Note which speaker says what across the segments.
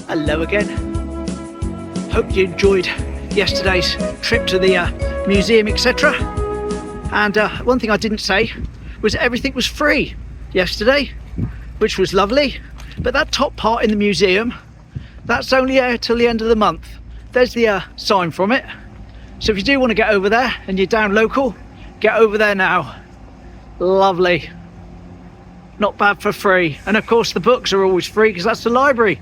Speaker 1: Hello again. Hope you enjoyed yesterday's trip to the museum, etc. And one thing I didn't say was everything was free yesterday, which was lovely. But that top part in the museum, that's only till the end of the month. There's the sign from it. So if you do want to get over there and you're down local, get over there now. Lovely. Not bad for free. And of course the books are always free because that's the library.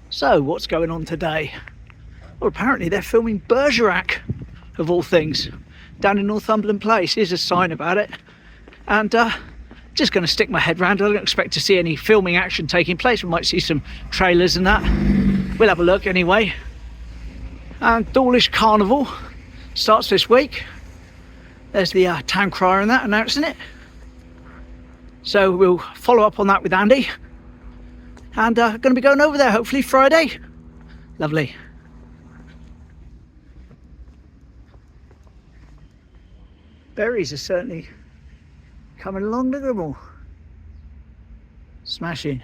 Speaker 1: So what's going on today? Well, apparently they're filming Bergerac, of all things, down in Northumberland Place. Here's a sign about it. And just going to stick my head round. I don't expect to see any filming action taking place. We might see some trailers and that. We'll have a look anyway. And Dawlish Carnival starts this week. There's the town crier and that announcing it. So we'll follow up on that with Andy. And going to be going over there hopefully Friday. Lovely. Berries are certainly coming along, look at them all. Smashing.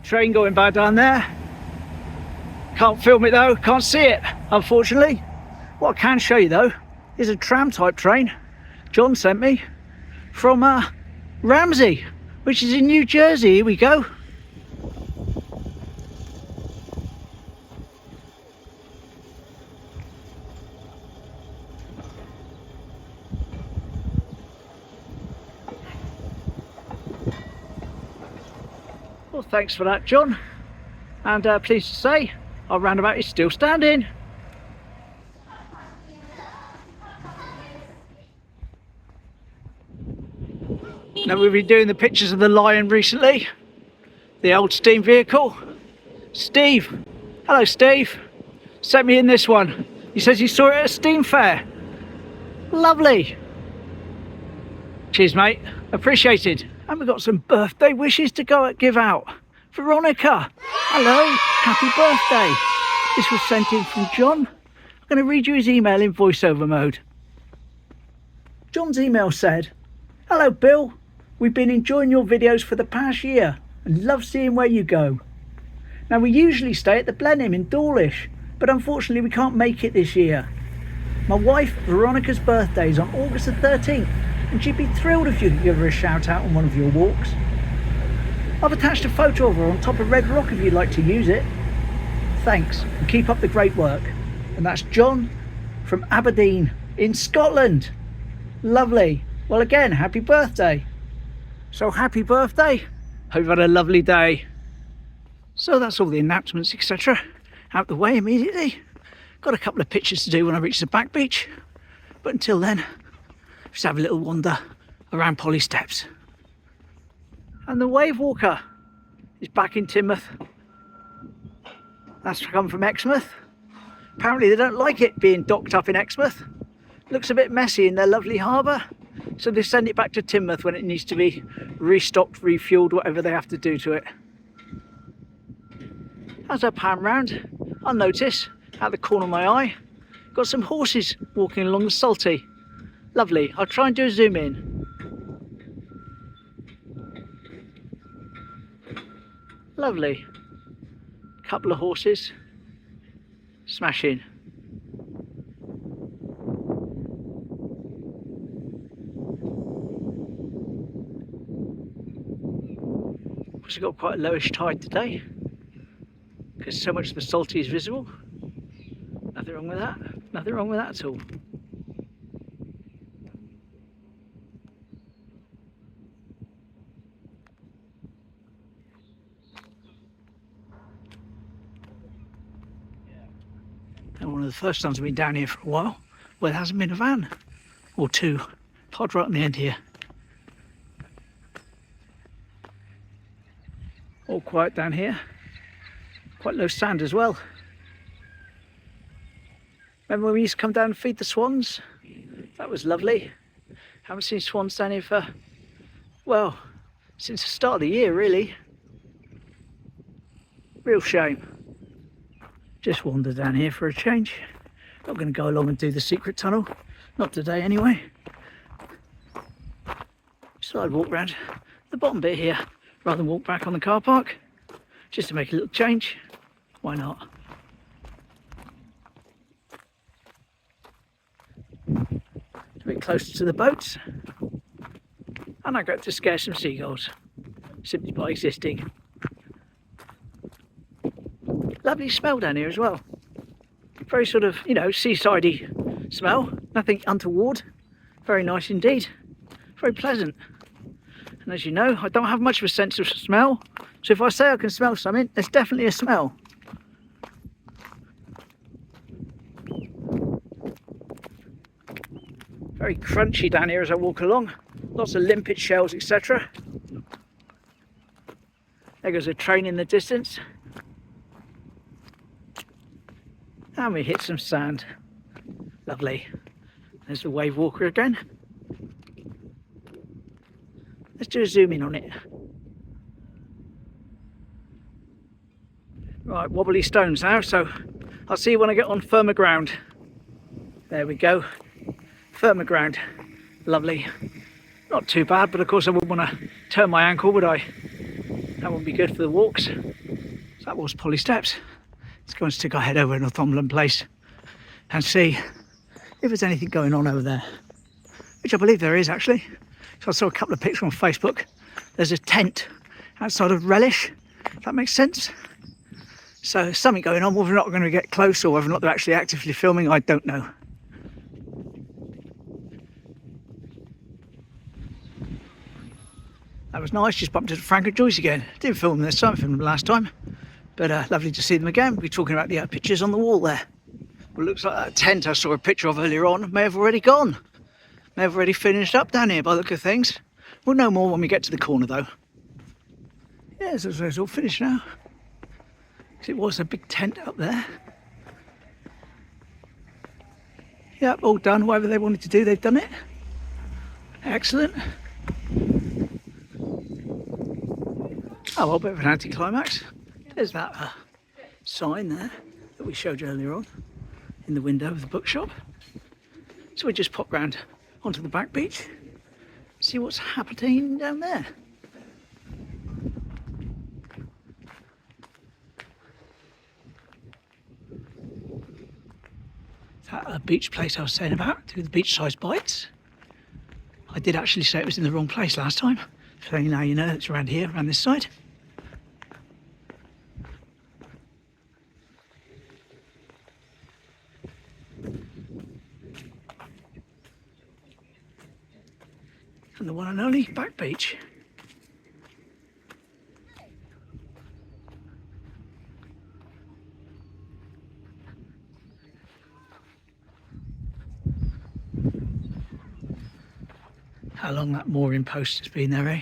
Speaker 1: Train going by down there. Can't film it though, can't see it, unfortunately. What I can show you though is a tram type train John sent me from Ramsey, which is in New Jersey. Here we go. Well, thanks for that, John. And pleased to say, our roundabout is still standing. Now we've been doing the pictures of the lion recently, the old steam vehicle. Steve, hello Steve, sent me in this one. He says he saw it at a steam fair. Lovely. Cheers mate, appreciated. And we've got some birthday wishes to give out. Veronica, hello, happy birthday. This was sent in from John. I'm going to read you his email in voiceover mode. John's email said, hello Bill, we've been enjoying your videos for the past year and love seeing where you go. Now we usually stay at the Blenheim in Dawlish, but unfortunately we can't make it this year. My wife Veronica's birthday is on August the 13th and she'd be thrilled if you could give her a shout out on one of your walks. I've attached a photo of her on top of Red Rock if you'd like to use it. Thanks and keep up the great work. And that's John from Aberdeen in Scotland. Lovely. Well again, happy birthday. So happy birthday. Hope you've had a lovely day. So that's all the announcements, etc. out the way immediately. Got a couple of pictures to do when I reach the Backbeach. But until then, just have a little wander around Polly Steps. And the Wave Walker is back in Teignmouth. That's come from Exmouth. Apparently they don't like it being docked up in Exmouth. Looks a bit messy in their lovely harbour. So they send it back to Teignmouth when it needs to be restocked, refueled, whatever they have to do to it. As I pan round, I'll notice, out the corner of my eye, got some horses walking along the Salty. Lovely. I'll try and do a zoom in. Lovely. Couple of horses. Smashing. Also got quite a lowish tide today because so much of the Salty is visible. Nothing wrong with that. Nothing wrong with that at all. And one of the first times I've been down here for a while where there hasn't been a van or two parked right on the end here. All quiet down here. Quite low sand as well. Remember when we used to come down and feed the swans? That was lovely. Haven't seen swans down here for, well, since the start of the year really. Real shame. Just wander down here for a change. Not going to go along and do the secret tunnel. Not today anyway. So I'd walk round the bottom bit here rather than walk back on the car park. just to make a little change. Why not? A bit closer to the boats, and I got to scare some seagulls simply by existing. Lovely smell down here as well. Very sort of, you know, seasidey smell. Nothing untoward. Very nice indeed. Very pleasant. And as you know, I don't have much of a sense of smell. So if I say I can smell something, there's definitely a smell. Very crunchy down here as I walk along. Lots of limpet shells, etc. There goes a train in the distance. And we hit some sand. Lovely. There's the wave walker again. Let's do a zoom in on it. Right, wobbly stones now, so I'll see you when I get on firmer ground. There we go. Firmer ground. Lovely. Not too bad, but of course I wouldn't want to turn my ankle, would I? That wouldn't be good for the walks. So that was Polly Steps. Let's go and stick our head over in Northumberland Place and see if there's anything going on over there. Which I believe there is actually. So I saw a couple of pictures on Facebook. There's a tent outside of Relish, if that makes sense. So there's something going on. Whether or not we're going to get close or whether or not they're actually actively filming, I don't know. That was nice, just bumped into Frank and Joyce again. Didn't film them this time, filmed them last time. But lovely to see them again. We're talking about the pictures on the wall there. Well, it looks like that tent I saw a picture of earlier on may have already gone. May have already finished up down here by the look of things. We'll know more when we get to the corner though. Yeah, so it's all finished now. Because it was a big tent up there. Yep, all done. Whatever they wanted to do, they've done it. Excellent. Oh, well, a bit of an anticlimax. There's that sign there that we showed you earlier on in the window of the bookshop. So we just pop round onto the back beach, see what's happening down there. That beach place I was saying about, to the beach-sized bites. I did actually say it was in the wrong place last time, so now you know it's around here, around this side. And the one and only Backbeach. How long that mooring post has been there, eh?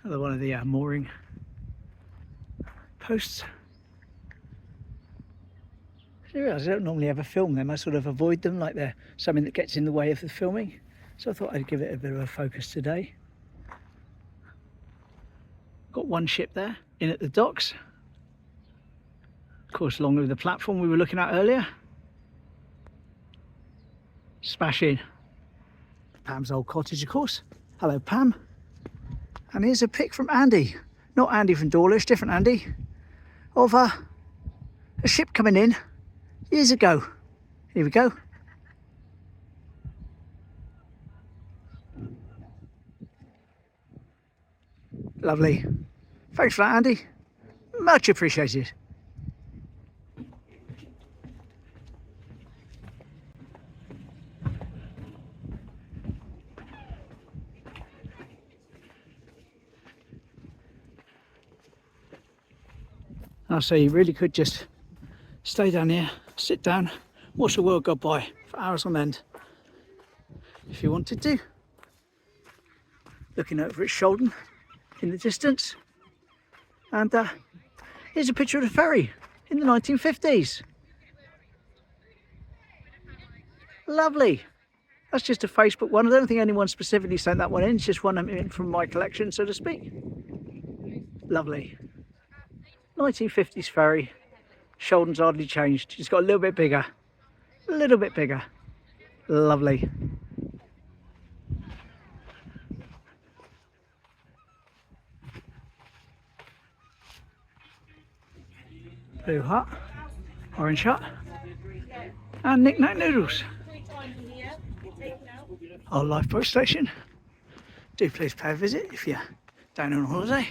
Speaker 1: Another one of the mooring posts. I realise I don't normally ever film them. I sort of avoid them like they're something that gets in the way of the filming. So I thought I'd give it a bit of a focus today. Got one ship there, in at the docks. Of course, along with the platform we were looking at earlier. Smashing. Pam's old cottage, of course. Hello, Pam. And here's a pic from Andy. Not Andy from Dawlish, different Andy. Of a ship coming in years ago. Here we go. Lovely. Thanks for that, Andy. Much appreciated. I'll say you really could just stay down here, sit down, watch the world go by for hours on end if you wanted to. Looking over at Shoulden in the distance, and here's a picture of the ferry in the 1950s. Lovely. That's just a Facebook one. I don't think anyone specifically sent that one in. It's just one from my collection, so to speak. Lovely. 1950s ferry. Shoulden's hardly changed. It's got a little bit bigger. A little bit bigger. Lovely. Blue hut, orange hut, and knick-knack noodles. Our lifeboat station. Do please pay a visit if you're down on holiday.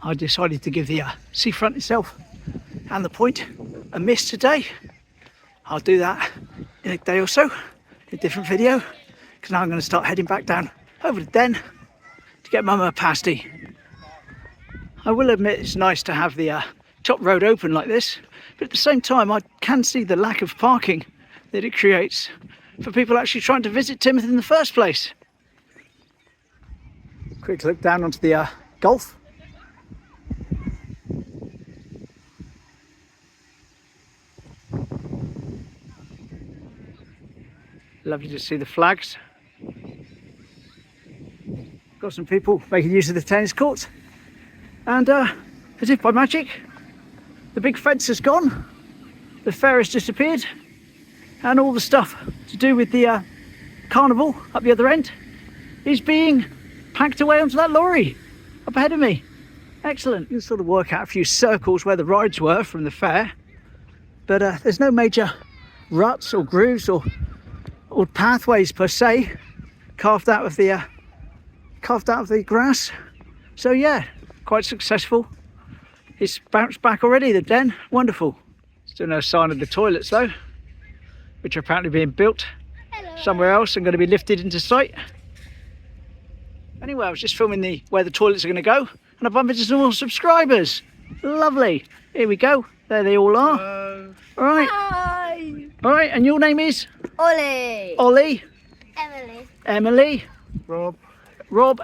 Speaker 1: I decided to give the seafront itself and the point a miss today. I'll do that in a day or so, in a different video, because now I'm going to start heading back down over the den to get Mum a pasty. I will admit it's nice to have the top road open like this, but at the same time I can see the lack of parking that it creates for people actually trying to visit Teignmouth in the first place. Quick look down onto the Gulf. Lovely to see the flags. Got some people making use of the tennis courts, and as if by magic, the big fence has gone, the fair has disappeared, and all the stuff to do with the carnival up the other end is being packed away onto that lorry up ahead of me. Excellent. You can sort of work out a few circles where the rides were from the fair, but there's no major ruts or grooves or pathways per se carved out of the grass. So yeah, quite successful. It's bounced back already, the den. Wonderful. Still no sign of the toilets though, which are apparently being built somewhere else and going to be lifted into sight. Anyway, I was just filming where the toilets are going to go, and I bumped into some more subscribers. Lovely. Here we go. There they all are.
Speaker 2: Hello.
Speaker 1: All right.
Speaker 3: Hi.
Speaker 1: All right, and your name is?
Speaker 3: Ollie.
Speaker 1: Ollie.
Speaker 3: Emily.
Speaker 1: Emily. Rob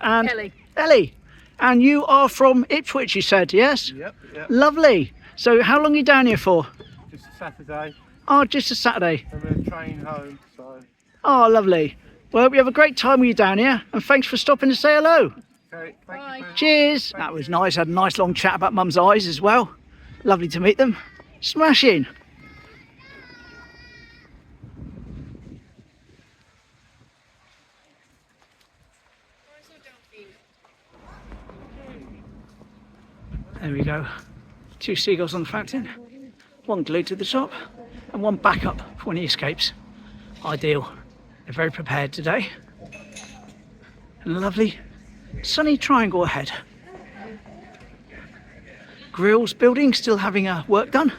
Speaker 1: and Ellie. And you are from Ipswich, you said, yes?
Speaker 2: Yep.
Speaker 1: Lovely. So how long are you down here for?
Speaker 2: Just a Saturday.
Speaker 1: Oh, just a Saturday.
Speaker 2: I'm going to train home, so.
Speaker 1: Oh, lovely. Well, I hope you have a great time when you're down here, and thanks for stopping to say hello.
Speaker 2: Okay, thank you.
Speaker 1: Cheers. That was nice. Had a nice long chat about Mum's eyes as well. Lovely to meet them. Smashing. There we go. 2 seagulls on the fountain, 1 glued to the top, and 1 backup for when he escapes. Ideal. They're very prepared today. And a lovely sunny triangle ahead. Grills building still having work done.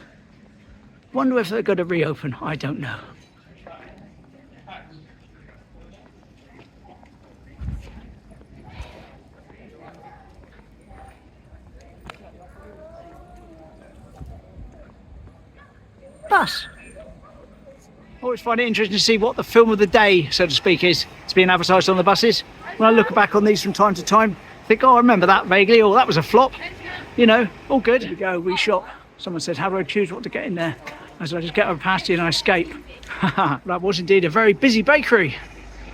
Speaker 1: Wonder if they're going to reopen. I don't know. Bus. Always find it interesting to see what the film of the day, so to speak, is. It's being advertised on the buses. When I look back on these from time to time, I think, oh, I remember that vaguely, or that was a flop. You know, all good. Here we go, we shop. Someone said, how do I choose what to get in there? I said, I just get a pasty and I escape. That was indeed a very busy bakery.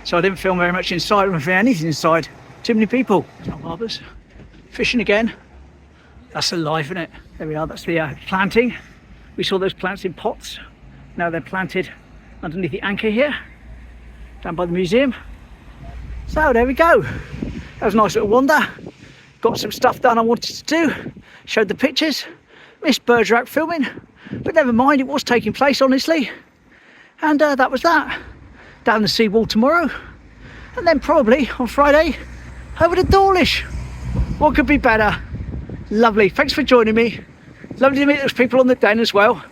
Speaker 1: So I didn't film very much inside, I didn't film anything inside. Too many people. It's not marvellous. Fishing again. That's alive, isn't it? There we are, that's the planting. We saw those plants in pots. Now they're planted underneath the anchor here, down by the museum. So there we go. That was a nice little wander. Got some stuff done I wanted to do. Showed the pictures. Missed Bergerac filming, but never mind, it was taking place, honestly. And that was that. Down the seawall tomorrow. And then probably on Friday, over to Dawlish. What could be better? Lovely. Thanks for joining me. Lovely to meet those people on the den as well.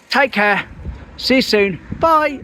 Speaker 1: Take care. See you soon. Bye.